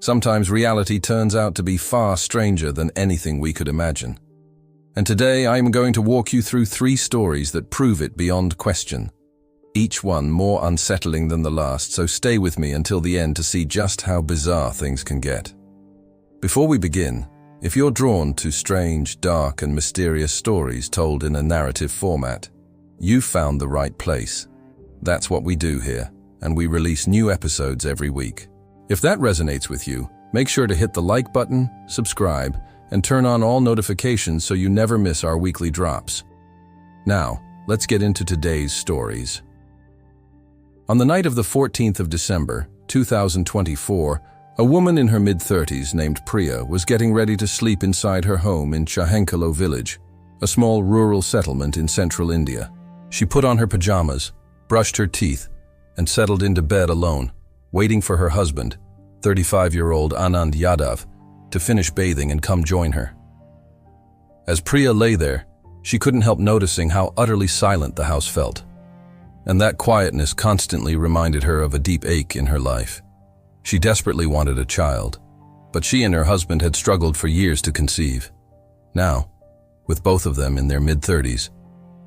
Sometimes reality turns out to be far stranger than anything we could imagine. And today I am going to walk you through 3 stories that prove it beyond question. Each one more unsettling than the last, so stay with me until the end to see just how bizarre things can get. Before we begin, if you're drawn to strange, dark, and mysterious stories told in a narrative format, you've found the right place. That's what we do here, and we release new episodes every week. If that resonates with you, make sure to hit the like button, subscribe, and turn on all notifications so you never miss our weekly drops. Now, let's get into today's stories. On the night of the 14th of December, 2024, a woman in her mid-30s named Priya was getting ready to sleep inside her home in Chahankalo village, a small rural settlement in central India. She put on her pajamas, brushed her teeth, and settled into bed alone, waiting for her husband, 35-year-old Anand Yadav, to finish bathing and come join her. As Priya lay there, she couldn't help noticing how utterly silent the house felt. And that quietness constantly reminded her of a deep ache in her life. She desperately wanted a child, but she and her husband had struggled for years to conceive. Now, with both of them in their mid-30s,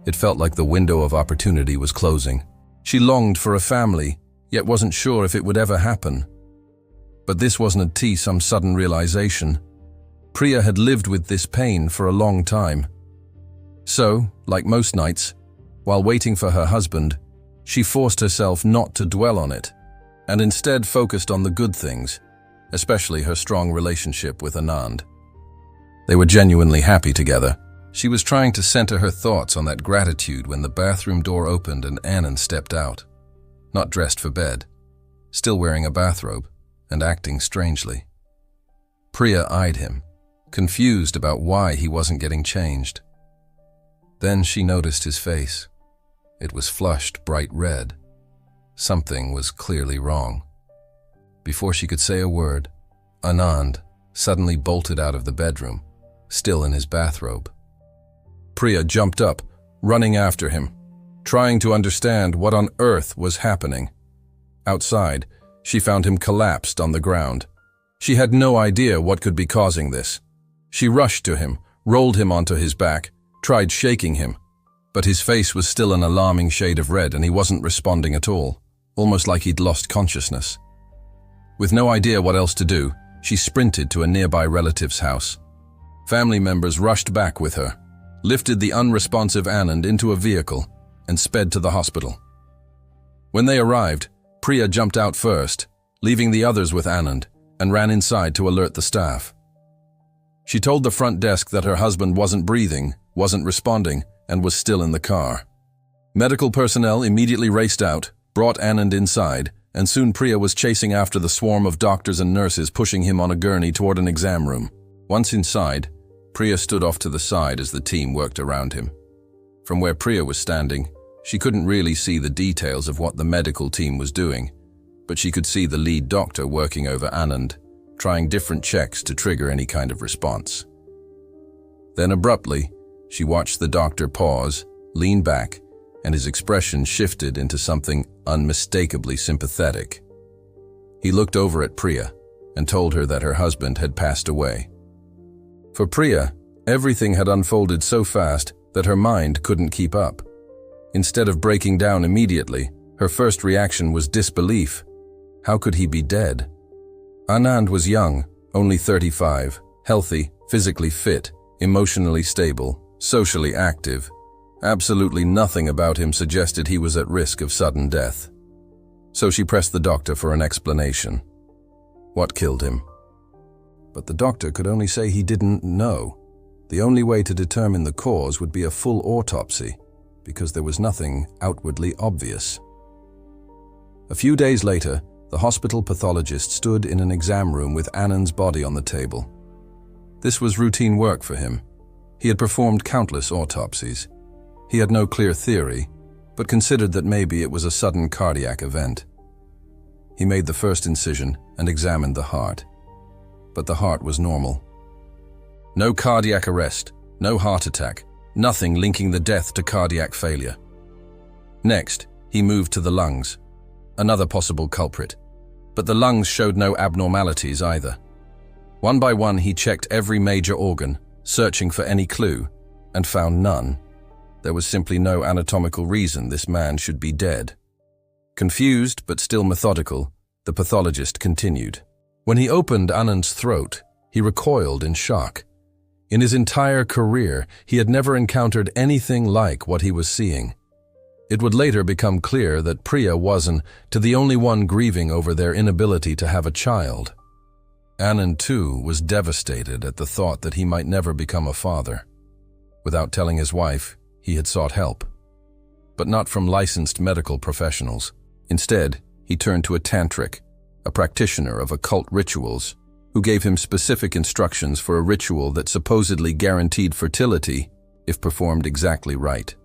it felt like the window of opportunity was closing. She longed for a family, yet wasn't sure if it would ever happen. But this wasn't some sudden realization. Priya had lived with this pain for a long time. So, like most nights, while waiting for her husband, she forced herself not to dwell on it, and instead focused on the good things, especially her strong relationship with Anand. They were genuinely happy together. She was trying to center her thoughts on that gratitude when the bathroom door opened and Anand stepped out, not dressed for bed, still wearing a bathrobe and acting strangely. Priya eyed him, confused about why he wasn't getting changed. Then she noticed his face. It was flushed bright red. Something was clearly wrong. Before she could say a word, Anand suddenly bolted out of the bedroom, still in his bathrobe. Priya jumped up, running after him, trying to understand what on earth was happening. Outside, she found him collapsed on the ground. She had no idea what could be causing this. She rushed to him, rolled him onto his back, tried shaking him, but his face was still an alarming shade of red and he wasn't responding at all, almost like he'd lost consciousness. With no idea what else to do, she sprinted to a nearby relative's house. Family members rushed back with her, lifted the unresponsive Anand into a vehicle, and sped to the hospital. When they arrived, Priya jumped out first, leaving the others with Anand, and ran inside to alert the staff. She told the front desk that her husband wasn't breathing, wasn't responding, and was still in the car. Medical personnel immediately raced out, brought Anand inside, and soon Priya was chasing after the swarm of doctors and nurses pushing him on a gurney toward an exam room. Once inside, Priya stood off to the side as the team worked around him. From where Priya was standing, she couldn't really see the details of what the medical team was doing, but she could see the lead doctor working over Anand, trying different checks to trigger any kind of response. Then abruptly, she watched the doctor pause, lean back, and his expression shifted into something unmistakably sympathetic. He looked over at Priya and told her that her husband had passed away. For Priya, everything had unfolded so fast that her mind couldn't keep up. Instead of breaking down immediately, her first reaction was disbelief. How could he be dead? Anand was young, only 35, healthy, physically fit, emotionally stable, socially active. Absolutely nothing about him suggested he was at risk of sudden death. So she pressed the doctor for an explanation. What killed him? But the doctor could only say he didn't know. The only way to determine the cause would be a full autopsy, because there was nothing outwardly obvious. A few days later, the hospital pathologist stood in an exam room with Anand's body on the table. This was routine work for him. He had performed countless autopsies. He had no clear theory, but considered that maybe it was a sudden cardiac event. He made the first incision and examined the heart. But the heart was normal. No cardiac arrest, no heart attack, nothing linking the death to cardiac failure. Next, he moved to the lungs, another possible culprit. But the lungs showed no abnormalities either. One by one, he checked every major organ, searching for any clue, and found none. There was simply no anatomical reason this man should be dead. Confused, but still methodical, the pathologist continued. When he opened Anand's throat, he recoiled in shock. In his entire career, he had never encountered anything like what he was seeing. It would later become clear that Priya wasn't the only one grieving over their inability to have a child. Anand, too, was devastated at the thought that he might never become a father. Without telling his wife, he had sought help. But not from licensed medical professionals. Instead, he turned to a tantric, a practitioner of occult rituals, who gave him specific instructions for a ritual that supposedly guaranteed fertility if performed exactly right.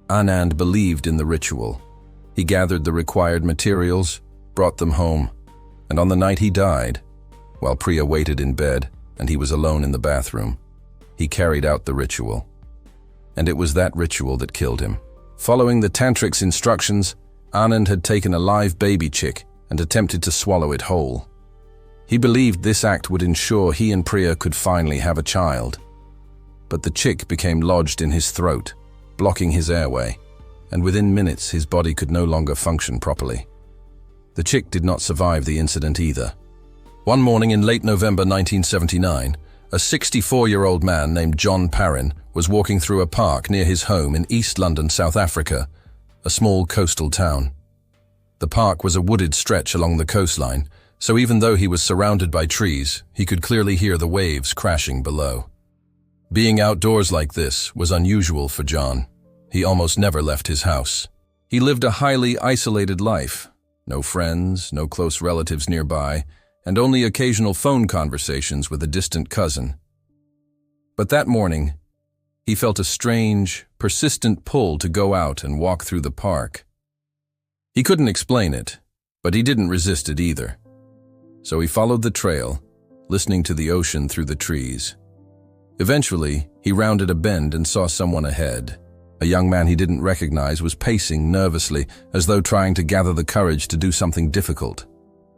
Anand believed in the ritual. He gathered the required materials, brought them home, and on the night he died, while Priya waited in bed and he was alone in the bathroom, he carried out the ritual. And it was that ritual that killed him. Following the tantric's instructions, Anand had taken a live baby chick and attempted to swallow it whole. He believed this act would ensure he and Priya could finally have a child. But the chick became lodged in his throat, blocking his airway, and within minutes his body could no longer function properly. The chick did not survive the incident either. One morning in late November 1979, a 64-year-old man named John Parrin was walking through a park near his home in East London, South Africa, a small coastal town. The park was a wooded stretch along the coastline, so even though he was surrounded by trees, he could clearly hear the waves crashing below. Being outdoors like this was unusual for John. He almost never left his house. He lived a highly isolated life. No friends, no close relatives nearby, and only occasional phone conversations with a distant cousin. But that morning, he felt a strange, persistent pull to go out and walk through the park. He couldn't explain it, but he didn't resist it either. So he followed the trail, listening to the ocean through the trees. Eventually, he rounded a bend and saw someone ahead. A young man he didn't recognize was pacing nervously, as though trying to gather the courage to do something difficult.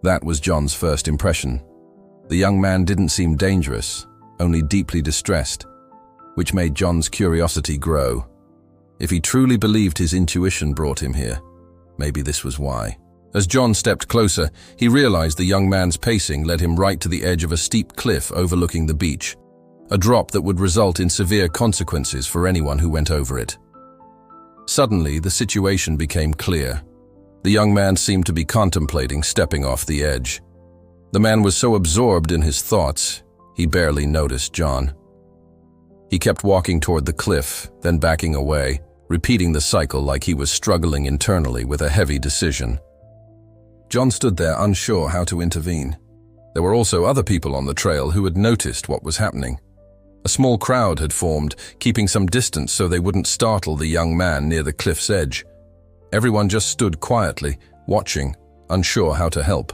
That was John's first impression. The young man didn't seem dangerous, only deeply distressed, which made John's curiosity grow. If he truly believed his intuition brought him here, maybe this was why. As John stepped closer, he realized the young man's pacing led him right to the edge of a steep cliff overlooking the beach, a drop that would result in severe consequences for anyone who went over it. Suddenly, the situation became clear. The young man seemed to be contemplating stepping off the edge. The man was so absorbed in his thoughts, he barely noticed John. He kept walking toward the cliff, then backing away, repeating the cycle like he was struggling internally with a heavy decision. John stood there unsure how to intervene. There were also other people on the trail who had noticed what was happening. A small crowd had formed, keeping some distance so they wouldn't startle the young man near the cliff's edge. Everyone just stood quietly, watching, unsure how to help.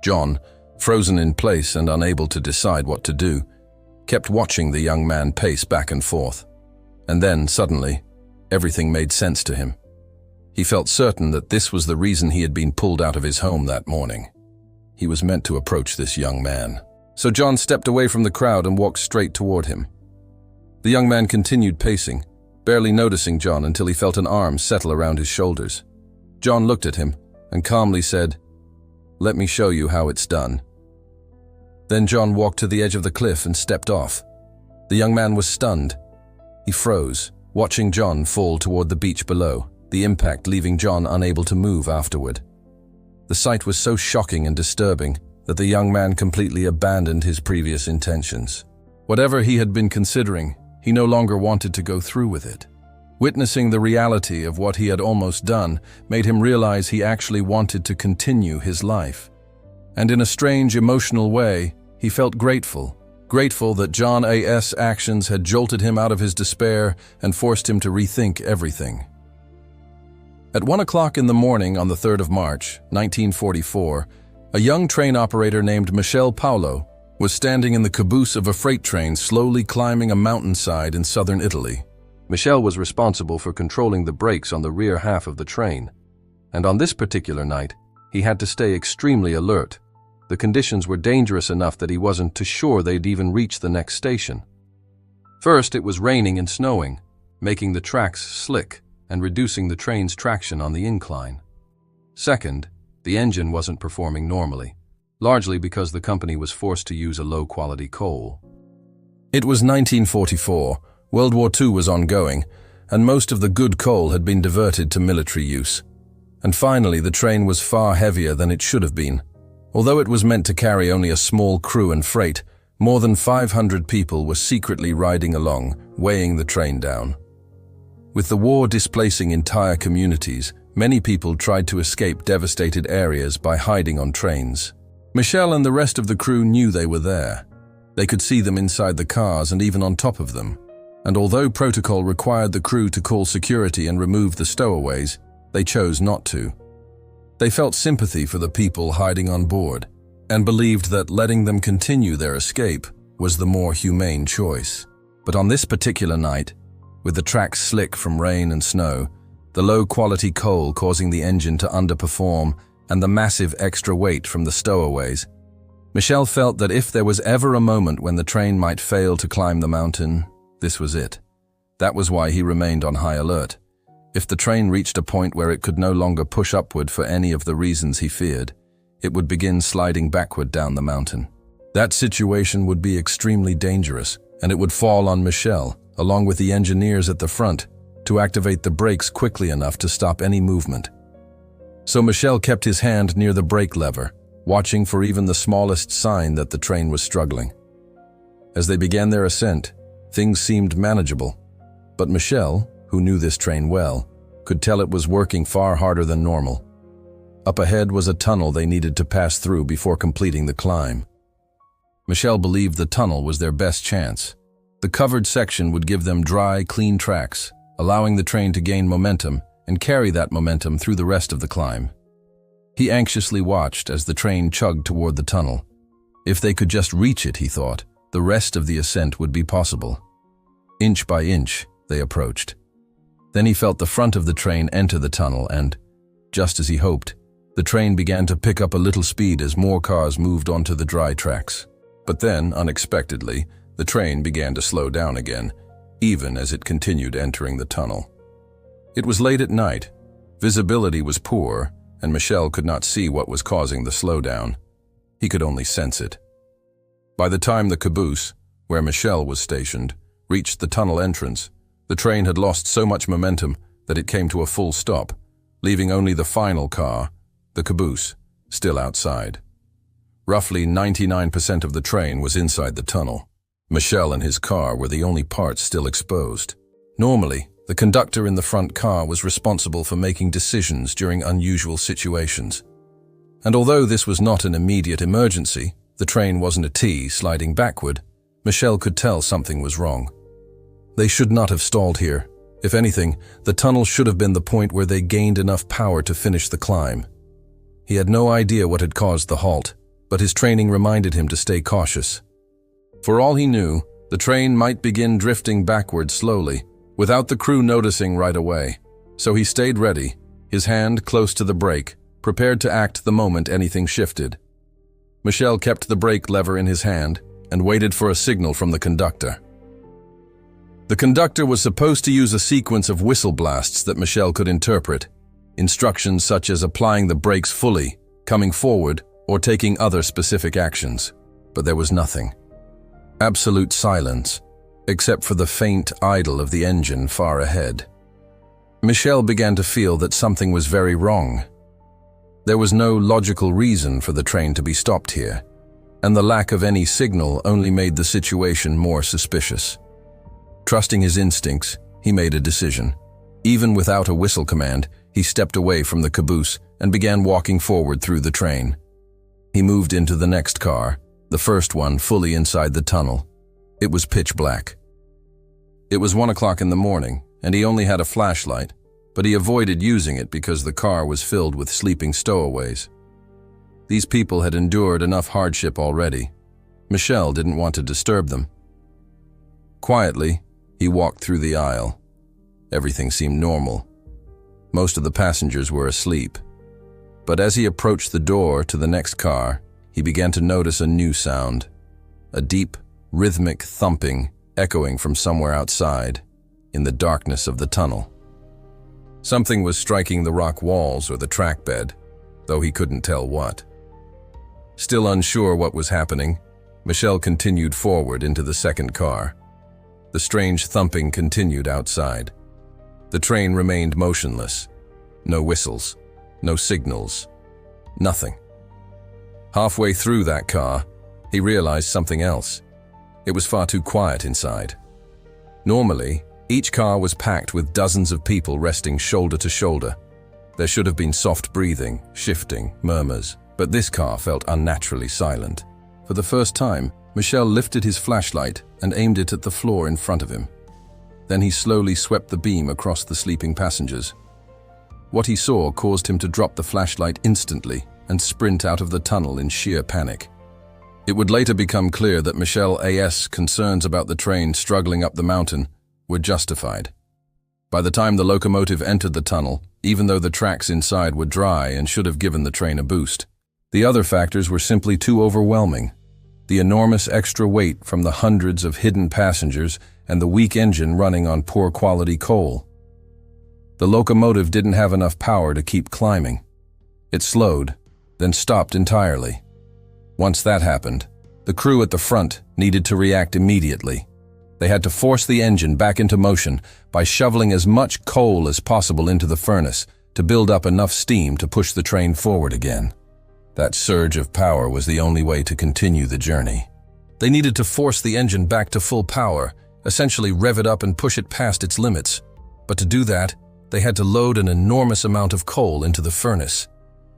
John, frozen in place and unable to decide what to do, kept watching the young man pace back and forth. And then, suddenly, everything made sense to him. He felt certain that this was the reason he had been pulled out of his home that morning. He was meant to approach this young man. So John stepped away from the crowd and walked straight toward him. The young man continued pacing, barely noticing John until he felt an arm settle around his shoulders. John looked at him and calmly said, "Let me show you how it's done." Then John walked to the edge of the cliff and stepped off. The young man was stunned. He froze, watching John fall toward the beach below, the impact leaving John unable to move afterward. The sight was so shocking and disturbing that the young man completely abandoned his previous intentions. Whatever he had been considering, he no longer wanted to go through with it. Witnessing the reality of what he had almost done made him realize he actually wanted to continue his life. And in a strange emotional way, he felt grateful that John A.'s actions had jolted him out of his despair and forced him to rethink everything. At 1 o'clock in the morning on the 3rd of March, 1944, a young train operator named Michel Paolo was standing in the caboose of a freight train slowly climbing a mountainside in southern Italy. Michel was responsible for controlling the brakes on the rear half of the train, and on this particular night, He had to stay extremely alert. The conditions were dangerous enough that he wasn't too sure they'd even reach the next station. First, it was raining and snowing, making the tracks slick and reducing the train's traction on the incline. Second, the engine wasn't performing normally, largely because the company was forced to use a low-quality coal. It was 1944, World War II was ongoing, and most of the good coal had been diverted to military use. And finally, the train was far heavier than it should have been. Although it was meant to carry only a small crew and freight, more than 500 people were secretly riding along, weighing the train down. With the war displacing entire communities, many people tried to escape devastated areas by hiding on trains. Michelle and the rest of the crew knew they were there. They could see them inside the cars and even on top of them. And although protocol required the crew to call security and remove the stowaways, they chose not to. They felt sympathy for the people hiding on board and believed that letting them continue their escape was the more humane choice. But on this particular night, with the tracks slick from rain and snow, the low-quality coal causing the engine to underperform, and the massive extra weight from the stowaways, Michelle felt that if there was ever a moment when the train might fail to climb the mountain, this was it. That was why he remained on high alert. If the train reached a point where it could no longer push upward for any of the reasons he feared, it would begin sliding backward down the mountain. That situation would be extremely dangerous, and it would fall on Michelle, along with the engineers at the front, to activate the brakes quickly enough to stop any movement. So Michelle kept his hand near the brake lever, watching for even the smallest sign that the train was struggling. As they began their ascent, things seemed manageable, but Michelle, who knew this train well, could tell it was working far harder than normal. Up ahead was a tunnel they needed to pass through before completing the climb. Michelle believed the tunnel was their best chance. The covered section would give them dry, clean tracks, allowing the train to gain momentum and carry that momentum through the rest of the climb. He anxiously watched as the train chugged toward the tunnel. If they could just reach it, he thought, the rest of the ascent would be possible. Inch by inch, they approached. Then he felt the front of the train enter the tunnel and, just as he hoped, the train began to pick up a little speed as more cars moved onto the dry tracks. But then, unexpectedly, the train began to slow down again, even as it continued entering the tunnel. It was late at night. Visibility was poor, and Michelle could not see what was causing the slowdown. He could only sense it. By the time the caboose, where Michelle was stationed, reached the tunnel entrance, the train had lost so much momentum that it came to a full stop, leaving only the final car, the caboose, still outside. Roughly 99% of the train was inside the tunnel. Michelle and his car were the only parts still exposed. Normally, the conductor in the front car was responsible for making decisions during unusual situations. And although this was not an immediate emergency, the train wasn't a T sliding backward, Michelle could tell something was wrong. They should not have stalled here. If anything, the tunnel should have been the point where they gained enough power to finish the climb. He had no idea what had caused the halt, but his training reminded him to stay cautious. For all he knew, the train might begin drifting backward slowly, without the crew noticing right away. So he stayed ready, his hand close to the brake, prepared to act the moment anything shifted. Michelle kept the brake lever in his hand and waited for a signal from the conductor. The conductor was supposed to use a sequence of whistle blasts that Michelle could interpret, instructions such as applying the brakes fully, coming forward, or taking other specific actions. But there was nothing. Absolute silence, except for the faint idle of the engine far ahead. Michelle began to feel that something was very wrong. There was no logical reason for the train to be stopped here, and the lack of any signal only made the situation more suspicious. Trusting his instincts, he made a decision. Even without a whistle command, he stepped away from the caboose and began walking forward through the train. He moved into the next car, the first one fully inside the tunnel. It was pitch black. It was 1 o'clock in the morning, and he only had a flashlight, but he avoided using it because the car was filled with sleeping stowaways. These people had endured enough hardship already. Michelle didn't want to disturb them. Quietly, he walked through the aisle. Everything seemed normal. Most of the passengers were asleep. But as he approached the door to the next car, he began to notice a new sound, a deep, rhythmic thumping echoing from somewhere outside, in the darkness of the tunnel. Something was striking the rock walls or the track bed, though he couldn't tell what. Still unsure what was happening, Michel continued forward into the second car. The strange thumping continued outside. The train remained motionless. No whistles, no signals, nothing. Halfway through that car, he realized something else. It was far too quiet inside. Normally, each car was packed with dozens of people resting shoulder to shoulder. There should have been soft breathing, shifting, murmurs, but this car felt unnaturally silent. For the first time, Michel lifted his flashlight and aimed it at the floor in front of him. Then he slowly swept the beam across the sleeping passengers. What he saw caused him to drop the flashlight instantly and sprint out of the tunnel in sheer panic. It would later become clear that Michel A.'s concerns about the train struggling up the mountain were justified. By the time the locomotive entered the tunnel, even though the tracks inside were dry and should have given the train a boost, the other factors were simply too overwhelming. The enormous extra weight from the hundreds of hidden passengers and the weak engine running on poor quality coal. The locomotive didn't have enough power to keep climbing. It slowed, then stopped entirely. Once that happened, the crew at the front needed to react immediately. They had to force the engine back into motion by shoveling as much coal as possible into the furnace to build up enough steam to push the train forward again. That surge of power was the only way to continue the journey. They needed to force the engine back to full power, essentially rev it up and push it past its limits. But to do that, they had to load an enormous amount of coal into the furnace.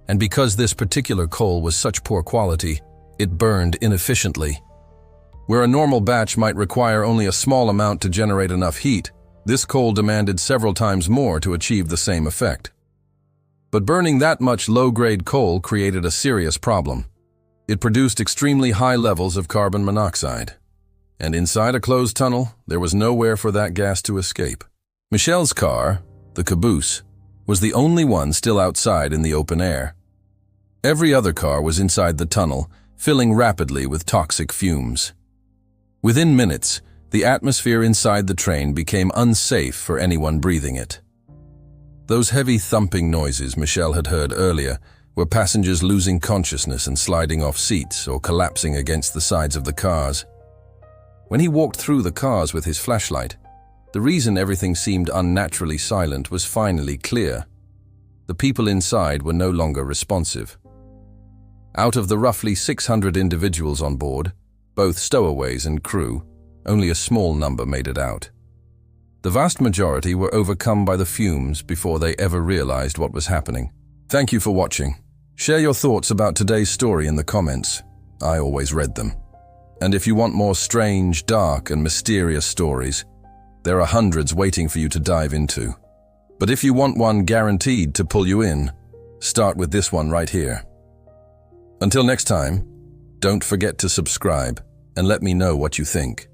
And because this particular coal was such poor quality, it burned inefficiently. Where a normal batch might require only a small amount to generate enough heat, this coal demanded several times more to achieve the same effect. But burning that much low-grade coal created a serious problem. It produced extremely high levels of carbon monoxide. And inside a closed tunnel, there was nowhere for that gas to escape. Michel's car, the caboose, was the only one still outside in the open air. Every other car was inside the tunnel, filling rapidly with toxic fumes. Within minutes, the atmosphere inside the train became unsafe for anyone breathing it. Those heavy thumping noises Michel had heard earlier were passengers losing consciousness and sliding off seats or collapsing against the sides of the cars. When he walked through the cars with his flashlight, the reason everything seemed unnaturally silent was finally clear. The people inside were no longer responsive. Out of the roughly 600 individuals on board, both stowaways and crew, only a small number made it out. The vast majority were overcome by the fumes before they ever realized what was happening. Thank you for watching. Share your thoughts about today's story in the comments. I always read them. And if you want more strange, dark, and mysterious stories, there are hundreds waiting for you to dive into. But if you want one guaranteed to pull you in, start with this one right here. Until next time, don't forget to subscribe and let me know what you think.